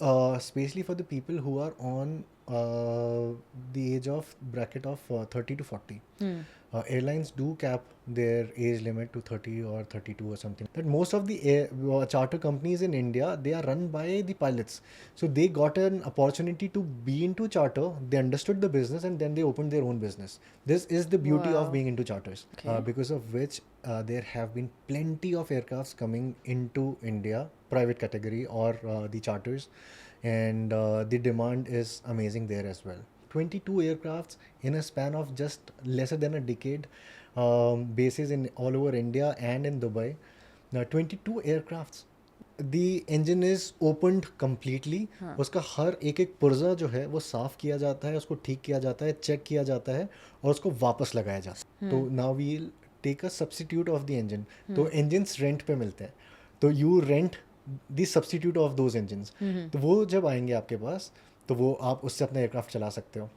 especially for the people who are on the age of bracket of 30 to 40. Airlines do cap their age limit to 30 or 32 or something. But most of the charter companies in India, they are run by the pilots. So they got an opportunity to be into charter. They understood the business and then they opened their own business. This is the beauty of Wow. being into charters, Okay. because of which there have been plenty of aircrafts coming into India, private category or the charters, and the demand is amazing there as well. 22 aircrafts in a span of just lesser than a decade, bases in all over India and in Dubai. Now 22 aircrafts. The engine is opened completely. हाँ. उसका हर एक एक पुर्जा जो है वो साफ किया जाता है, उसको ठीक किया जाता है, चेक किया जाता है और उसको वापस लगाया जाता है. तो now we'll take a substitute of the engine. तो इंजन्स रेंट पे मिलते हैं, तो you rent the substitute of those engines. तो वो जब आएंगे आपके पास तो वो आप उससे अपना एयरक्राफ्ट चला सकते हो.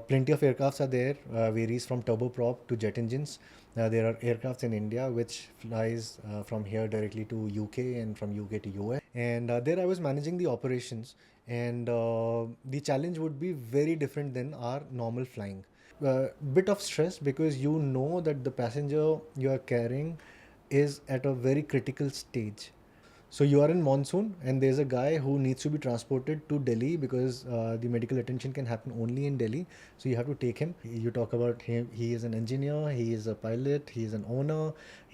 Plenty of aircrafts are there, varies from turboprop to jet engines. There are aircrafts in India which flies from here directly to UK and from UK to US. And there I was managing the operations, and the challenge would be very different than our normal flying. Bit of stress because you know that the passenger you are carrying is at a very critical stage. So you are in monsoon and there's a guy who needs to be transported to Delhi because the medical attention can happen only in Delhi. So you have to take him. You talk about him. He is an engineer. He is a pilot. He is an owner.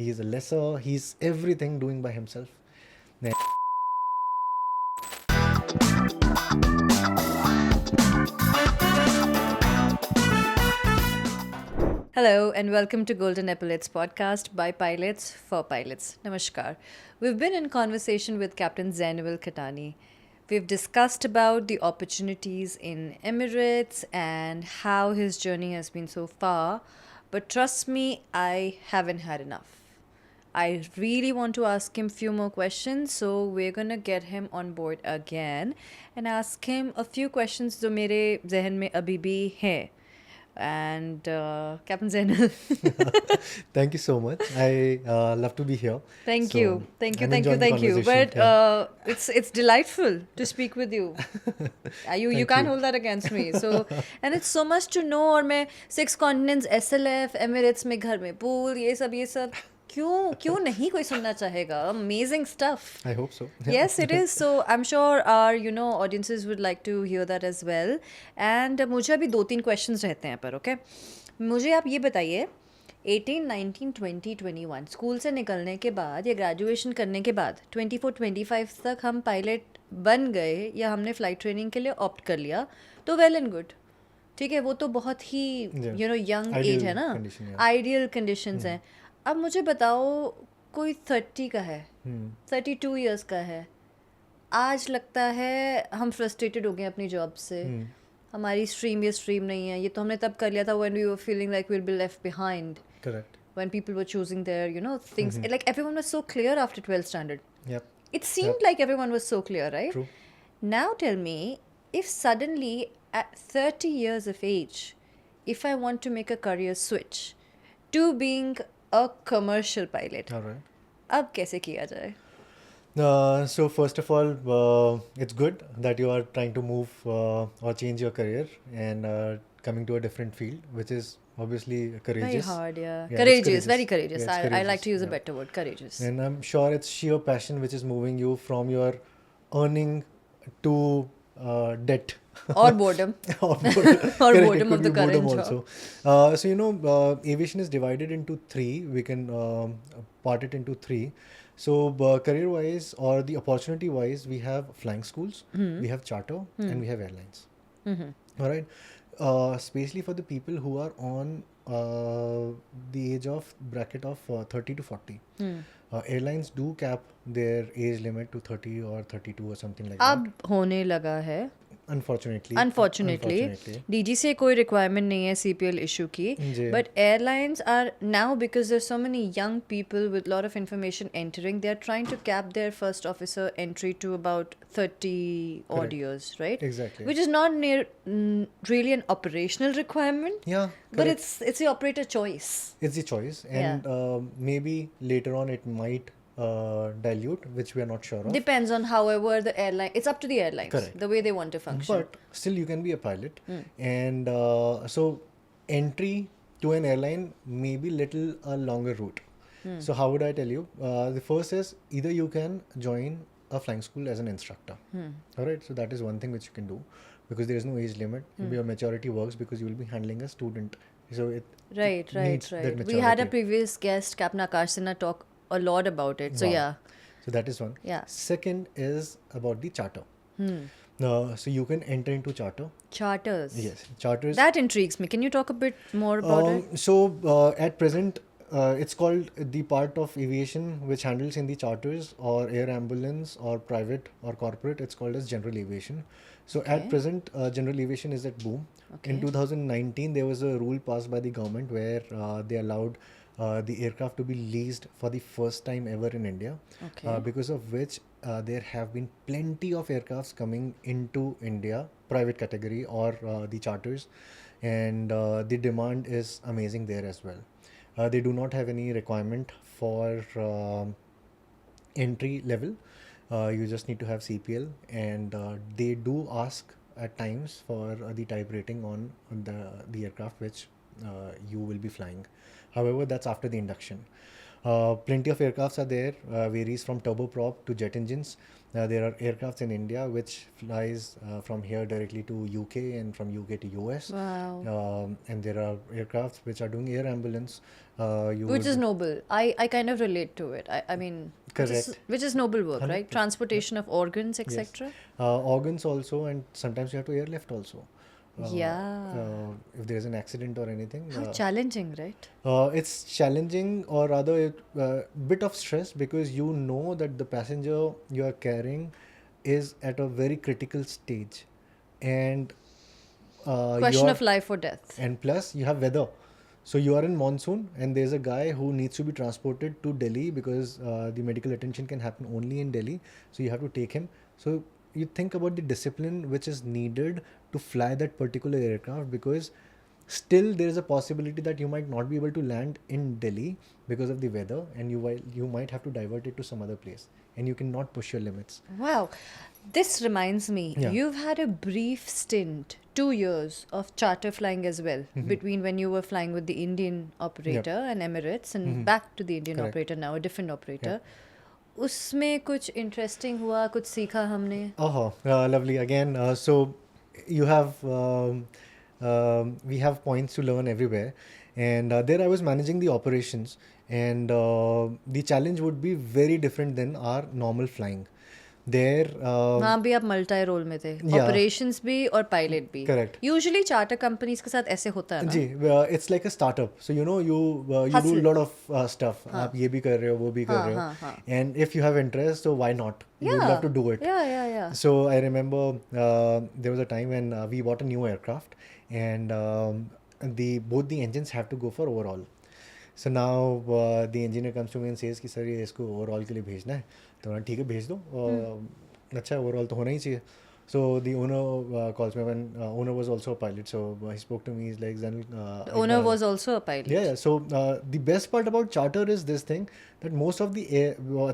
He is a lesser. He's everything doing by himself. Hello and welcome to Golden Epaulets podcast by Pilots for Pilots. Namaskar. We've been in conversation with Captain Zainul Khatani. We've discussed about the opportunities in Emirates and how his journey has been so far. But trust me, I haven't had enough. I really want to ask him few more questions, so we're gonna get him on board again and ask him a few questions जो मेरे जहन में अभी भी हैं. And Captain Zainul, Thank you so much. I love to be here. thank So, you, thank you, I'm thank you, enjoying the thank you. conversation. But Yeah. it's delightful to speak with you. You Thank can't you. hold that against me. So and it's so much to know. और मैं 6 continents, SLF, Emirates में घर में pool ये सब क्यों नहीं कोई सुनना चाहेगा. Amazing stuff. I hope so. Yes, it is. So I'm sure our audiences would like to hear that as well. And मुझे अभी 2-3 questions रहते हैं पर ओके. मुझे आप ये बताइए 18, 19, 20, 21 स्कूल से निकलने के बाद या ग्रेजुएशन करने के बाद 24, 25 तक हम पायलट बन गए या हमने फ्लाइट ट्रेनिंग के लिए ऑप्ट कर लिया तो वेल एंड गुड. ठीक है, वो तो बहुत ही यंग एज है ना, आइडियल कंडीशंस हैं. अब मुझे बताओ कोई 30 का है, 32 इयर्स का है, आज लगता है हम फ्रस्ट्रेटेड हो गए अपनी जॉब से, हमारी स्ट्रीम ये स्ट्रीम नहीं है, ये तो हमने तब कर लिया था when we were feeling like we will be left behind. Correct. When people were choosing their things, like everyone was so clear after 12th standard. Yep. It seemed like everyone was so clear, right? True. Now tell me, if suddenly at 30 years of age, if I want to make a career switch to being a commercial pilot, All right. अब कैसे किया जाए? So first of all, it's good that you are trying to move or change your career and coming to a different field, which is obviously courageous. Very hard, yeah. Yeah, it's Courageous, very courageous. Yeah, it's I like to use a yeah. better word, courageous. And I'm sure it's sheer passion which is moving you from your earning to debt. Or boredom. Or Or Correct, it boredom could of the be boredom current also. job. So aviation is divided into three. We can part it into three. So career wise or the opportunity wise, we have flying schools, we have charter, and we have airlines. All right. Especially for the people who are on the age of bracket of 30 to 40. Airlines do cap their age limit to 30 or 32 or something like अब होने लगा है. Unfortunately. DG से कोई requirement नहीं है CPL issue की. जी. But airlines are now, because there's so many young people with a lot of information entering, they're trying to cap their first officer entry to about 30 odd Correct. years, right? Exactly. Which is not really an operational requirement. Yeah. But Correct. it's the operator choice. It's the choice, and maybe later on it might dilute, which we are not sure of. Depends on however the airline, it's up to the airlines, Correct. the way they want to function. But still, you can be a pilot, and so entry to an airline may be little a longer route. So how would I tell you? The first is either you can join a flying school as an instructor. All right, so that is one thing which you can do because there is no age limit. Your maturity works because you will be handling a student. So it Right, needs right, that right. We had a maturity. previous guest, Captain Akash Sinha, talk a lot about it. So Wow. yeah, So that is one. Yeah. Second is about the charter. So you can enter into charter. charters. Yes, charters. That intrigues me. Can you talk a bit more about it? So at present, it's called the part of aviation which handles in the charters or air ambulance or private or corporate. It's called as general aviation. So at Okay. present, general aviation is at boom. In Okay. 2019, there was a rule passed by the government where they allowed the aircraft to be leased for the first time ever in India. Okay. Because of which there have been plenty of aircrafts coming into India, private category or the charters, and the demand is amazing there as well. They do not have any requirement for entry level. You just need to have CPL, and they do ask at times for the type rating on the aircraft which you will be flying. However, that's after the induction. Plenty of aircrafts are there, varies from turboprop to jet engines. There are aircrafts in India which flies from here directly to UK and from UK to US. Wow. And there are aircrafts which are doing air ambulance. You Which would- is noble. I kind of relate to it. I mean, Correct. which is noble work, right? 100%. Transportation of organs, Yes. etc. Organs also, and sometimes you have to airlift also. Yeah. If there is an accident or anything. How challenging, right? It's challenging, or rather bit of stress, because you know that the passenger you are carrying is at a very critical stage, and Question you're- of life or death. and plus you have weather. So you are in monsoon and there's a guy who needs to be transported to Delhi because the medical attention can happen only in Delhi. So you have to take him. So you think about the discipline which is needed to fly that particular aircraft, because still there is a possibility that you might not be able to land in Delhi because of the weather, and you might have to divert it to some other place, and you cannot push your limits. Wow. This reminds me, Yeah. you've had a brief stint, 2 years of charter flying as well, between when you were flying with the Indian operator and Emirates and back to the Indian Correct. operator now, a different operator. उसमें कुछ interesting हुआ, कुछ सीखा हमने? Oh, lovely. Again, so you have we have points to learn everywhere, and there I was managing the operations, and the challenge would be very different than our normal flying. There, वहाँ भी आप multi role में थे, Yeah. Operations भी और pilot भी. Correct. Usually charter companies के साथ ऐसे होता है ना. जी, it's like a startup. So you know you do Hustle. a lot of stuff. आप ये भी कर रहे हो, वो भी कर रहे हो, हाँ. and if you have interest, so why not? You would love to do it. Yeah. So I remember there was a time when we bought a new aircraft, and both the engines have to go for overhaul. So now the engineer comes to me and says कि sir ये इसको overhaul के लिए भेजना है, तो मैंने ठीक है भेज दो, अच्छा overhaul तो होना ही चाहिए. So the owner calls me when owner was also a pilot, so he spoke to me. He's like, Zanil, The owner was also a pilot. yeah. So the best part about charter is this thing, that most of the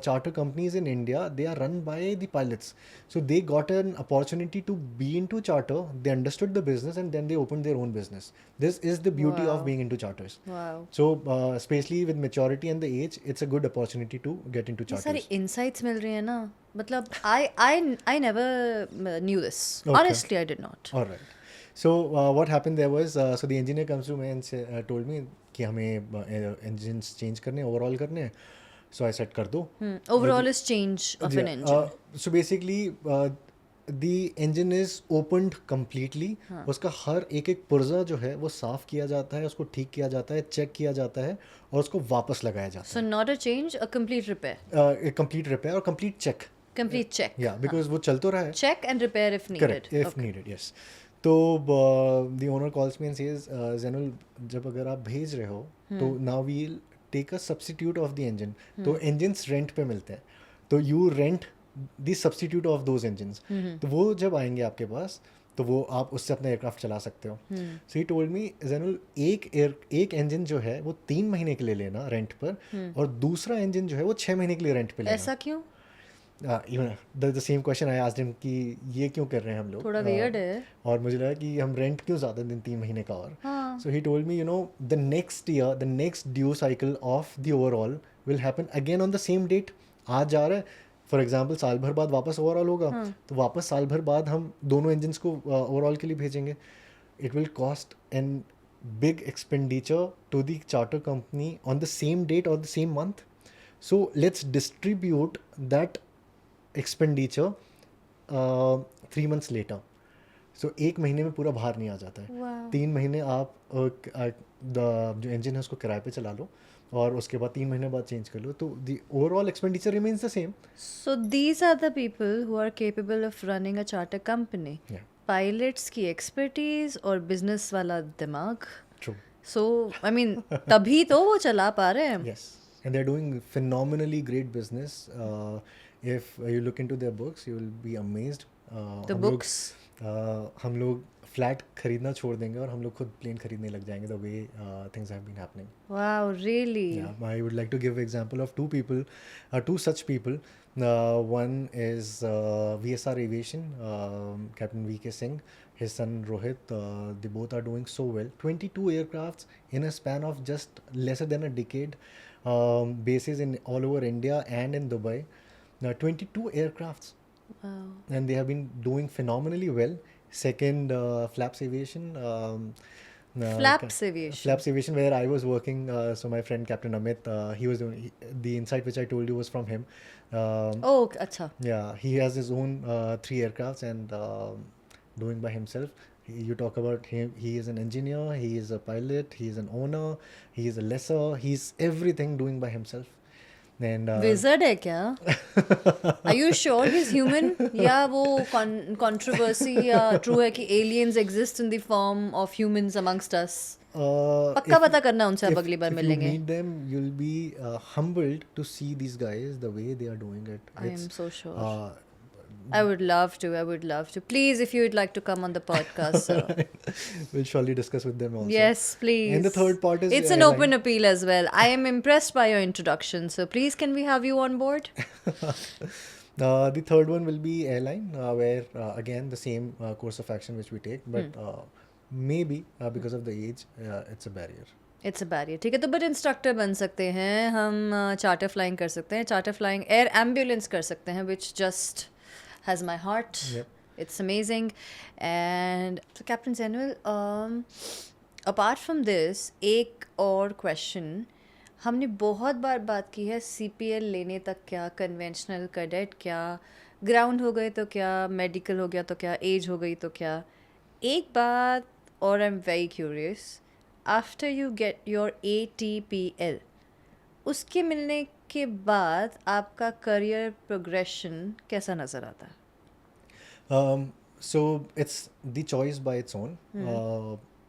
charter companies in India, they are run by the pilots. So they got an opportunity to be into charter. They understood the business, and then they opened their own business. This is the beauty Wow. of being into charters. Wow. So especially with maturity and the age, it's a good opportunity to get into ये सारी charters. insights मिल रही है ना. मतलब I never knew this. Okay. Honestly, I did not. All right. So what happened there was, so the engineer comes to me and told me कि हमें engines change करने, overhaul करने हैं. So I said कर दो. Overall is change of an Yeah, engine. so basically the engine is opened completely. उसका हर एक पुर्जा जो है वो साफ किया जाता है, उसको ठीक किया जाता है, चेक किया जाता है, और उसको वापस लगाया जाता So not a change, a complete repair. है. कंप्लीट रिपेयर और कंप्लीट चेक. Complete check. या बिकॉज वो चल तो रहा है. Check and repair if needed. Correct, if Okay. needed, yes. तो the owner calls me and says, Zainul, जब अगर आप भेज रहे हो तो now we'll take a substitute of the engine. तो engines rent पे मिलते हैं, तो you rent the substitute of those engines. तो वो जब आएंगे आपके पास, तो वो आप उससे अपना एयरक्राफ्ट चला सकते हो. सो ही टोल्ड मी जैनुल एक इंजन जो है वो 3 महीने के लिए लेना रेंट पर, और दूसरा इंजन जो है वो 6 महीने के लिए रेंट पे लेना. ऐसा क्यों? Even the same question I asked him कि ये क्यों कर रहे हैं हम लोग. थोड़ा weird है. और मुझे लगा कि हम रेंट क्यों ज़्यादा दिन 3 महीने का. और हाँ. So he told me the next year the next due cycle of the overall will happen again on the same date. आज जा रहा है, फॉर एग्जाम्पल साल भर बाद वापस ओवरऑल होगा, तो वापस साल भर बाद हम दोनों इंजन्स को ओवरऑल के लिए भेजेंगे. It will cost an big expenditure to the charter company on the same date और the same month. So let's distribute that expenditure 3 months later. So 1 महीने में पूरा भार नहीं आ जाता है. Wow. 3 महीने आप जो इंजन है उसको किराए पे चला लो, और उसके बाद 3 महीने बाद चेंज कर लो, तो the overall expenditure remains the same. So these are the people who are capable of running a charter company. Yeah, Pilots की expertise और business वाला दिमाग. true. So I mean तभी तो वो चला पा रहे हैं. Yes, and they're doing phenomenally great business. If you look into their books, you will be amazed. The books. हम लोग फ्लैट खरीदना छोड़ देंगे और हम लोग खुद प्लेन खरीदने लग जाएंगे. The way things have been happening. Wow, really? Yeah, I would like to give example of two such people. One is VSR Aviation, Captain VK Singh, his son Rohit. They both are doing so well. 22 aircrafts in a span of just lesser than a decade. Bases in all over India and in Dubai. 22 aircrafts, Wow. and they have been doing phenomenally well. Second, Flaps Aviation. Flaps Aviation. Flaps Aviation, where I was working. So my friend Captain Amit, he was doing the insight which I told you was from him. Oh, अच्छा. Yeah, he has his own 3 aircrafts and doing by himself. You talk about him. He is an engineer. He is a pilot. He is an owner. He is a lessor. He's everything doing by himself. And Wizard है क्या? Are you sure he's human? या वो controversy या true है कि aliens exist in the form of humans amongst us? पक्का पता करना उनसे आप अगली बार if you मिलेंगे. meet them, you'll be humbled to see these guys the way they are doing it. I am so sure. Uh, I would love to. I would love to. Please, if you would like to come on the podcast, sir. we'll surely discuss with them also. Yes, please. And the third part is It's an open appeal as well. I am impressed by your introduction. So please, can we have you on board? The third one will be airline, where again the same course of action which we take, but maybe because of the age, it's a barrier. It's a barrier. ठीक है, तो but instructor बन सकते हैं हम. Charter flying कर सकते हैं, चार्टर फ्लाइंग एयर एम्बुलेंस कर सकते हैं, which just has my heart. It's amazing. And so Captain Zenwell, apart from this, एक और question. हमने बहुत बार बात की है CPL लेने तक क्या, कन्वेंशनल कैडेट क्या, ग्राउंड हो गए तो क्या, मेडिकल हो गया तो क्या, एज हो गई तो क्या. एक बात और I am very curious, after you get your ATPL, उसके मिलने के बाद आपका करियर प्रोग्रेशन कैसा नज़र आता है? So it's the choice by its own.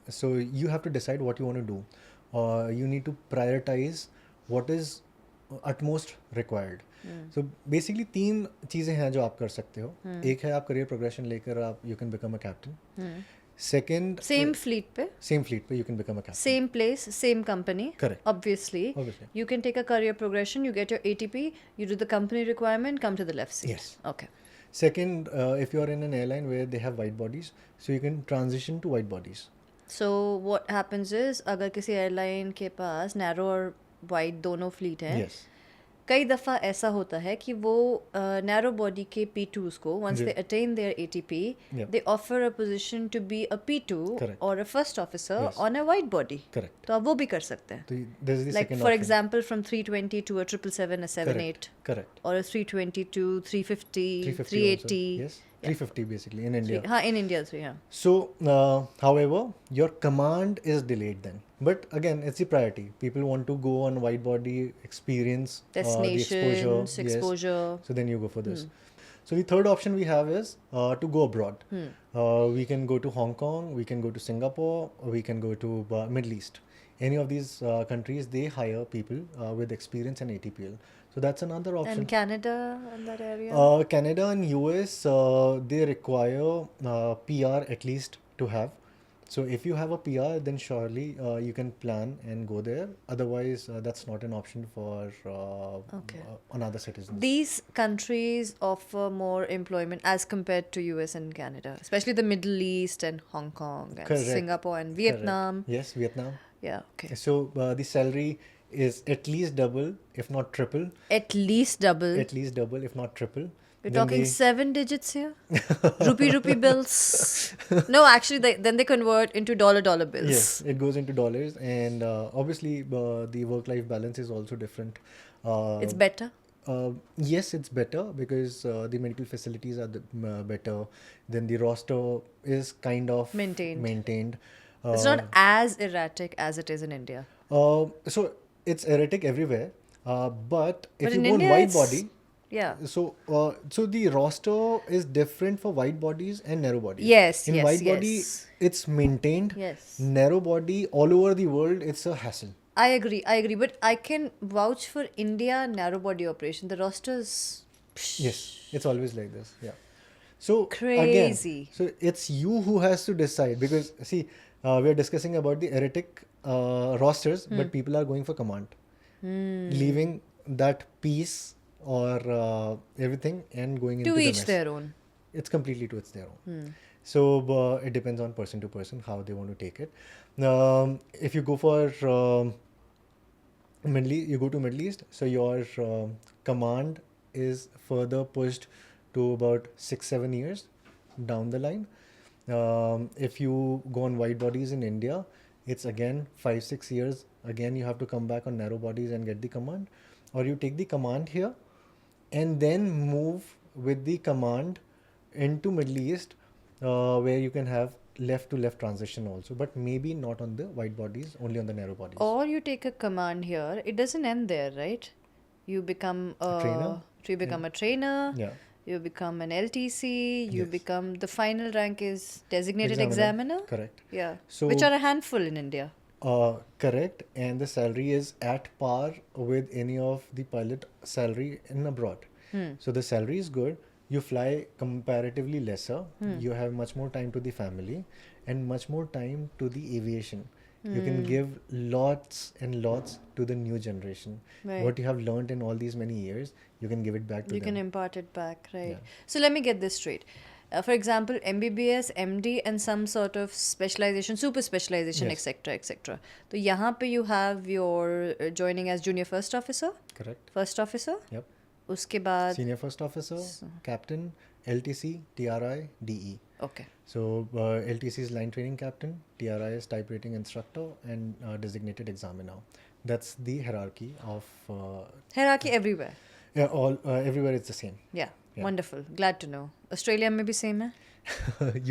So you have to decide what you want to do. You need to prioritize what is utmost required. So basically 3 चीज़ें हैं जो आप कर सकते हो. एक है आप करियर प्रोग्रेशन लेकर आप you can become a captain. Second, Same fleet पे, same fleet पे you can become a captain. same place, same company. Correct. Obviously. Obviously. You can take a career progression, you get your ATP, you do the company requirement, come to the left seat. Yes. Okay. Second, if you are in an airline where they have wide bodies, so you can transition to wide bodies. So what happens is, अगर किसी airline के पास narrow और wide दोनों fleet हैं, Yes. कई दफ़ा ऐसा होता है कि वो नैरो बॉडी के P2s को once ji. they attain their ATP, Yeah. they offer a position to be a P2 Correct. or a first officer Yes. on a wide body. Correct. तो आप वो भी कर सकते हैं. So this is the Like second for option. example, from 320 to a 777, a 78, Correct. or a 320 to 350, 350 380. also. Yes. 350 basically in India. हाँ, in India, so yeah. So, however, your command is delayed then. But again, it's the priority. People want to go on wide body experience, the Destinations, Yes. exposure. So then you go for this. So the third option we have is to go abroad. We can go to Hong Kong, we can go to Singapore, or we can go to Middle East. any of these countries, they hire people with experience and ATPL. So that's another option. And Canada in that area? Canada and US, they require PR at least to have. So if you have a PR, then surely you can plan and go there. Otherwise, that's not an option for Okay. another citizens. These countries offer more employment as compared to US and Canada, especially the Middle East and Hong Kong and Correct. Singapore and Correct. Vietnam. Yes, Vietnam. Yeah, okay. So the salary is at least double, if not triple. At least double. At least double, if not triple. We're Then talking they- 7 digits here. Rupee bills. No, actually, then they convert into dollar bills. Yes, it goes into dollars, and obviously the work-life balance is also different. It's better. Yes, it's better because the medical facilities are better. Then the roster is kind of Maintained. Uh, It's not as erratic as it is in India. so it's erratic everywhere. But if But you in go on India, wide it's- body, Yeah. so the roster is different for wide bodies and narrow bodies. Yes, In yes, wide body, yes. it's maintained. Yes. Narrow body, all over the world, it's a hassle. I agree. But I can vouch for India narrow body operation. The rosters. Yes, it's always like this. Yeah. So Crazy. again, so it's you who has to decide because see, we are discussing about the erratic rosters, Hmm. but people are going for command, leaving that piece or everything and going into To the each mess. their own. It's completely to its their own. Hmm. So it depends on person to person how they want to take it. If you go for you go to Middle East, so your command is further pushed to about 6-7 years down the line. If you go on wide bodies in India, it's again 5-6 years. Again, you have to come back on narrow bodies and get the command, or you take the command here and then move with the command into Middle East, where you can have left to left transition also, but maybe not on the wide bodies, only on the narrow bodies. Or you take a command here. It doesn't end there, right? You become a trainer? You become a trainer. Yeah. You become an LTC. You Yes. become the final rank is designated Examiner. examiner. Correct. Yeah. So- Which are a handful in India. Correct, and the salary is at par with any of the pilot salary in abroad. So the salary is good. You fly comparatively lesser. You have much more time to the family and much more time to the aviation. You can give lots and lots to the new generation. Right. What you have learned in all these many years, you can give it back to You can them. impart it back, right? Yeah. So let me get this straight. For example, MBBS, MD, and some sort of specialization, super specialization, Yes. etc., etc. So यहाँ पे you have your joining as junior first officer, Correct. first officer. Yep. उसके बाद Senior first officer, captain, LTC, TRI, DE. okay. So LTC is line training captain, TRI is type rating instructor, and designated examiner. That's the hierarchy of Hierarchy everywhere. yeah, all everywhere. It's the same. Yeah. Yeah. Wonderful. Glad to know. Australia में भी same है?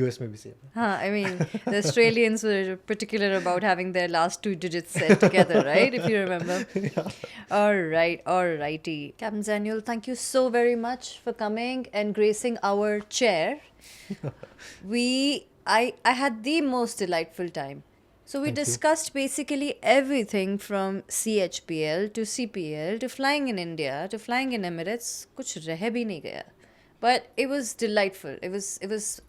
US may be same. Huh, I mean, the Australians were particular about having their last 2 digits set together, right? If you remember. Alrighty. Captain Daniel, thank you so very much for coming and gracing our chair. I had the most delightful time. So we Thank you. discussed basically everything from CHPL to CPL to flying in India to flying in Emirates. कुछ रह भी नहीं गया. But it was delightful. It was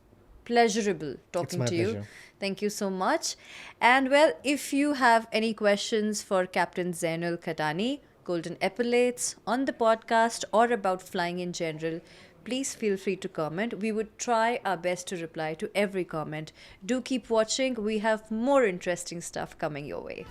pleasurable talking my to you. pleasure. Thank you so much. And well, if you have any questions for Captain Zainul Khatani, Golden Epaulates, on the podcast or about flying in general, please feel free to comment. We would try our best to reply to every comment. Do keep watching. We have more interesting stuff coming your way.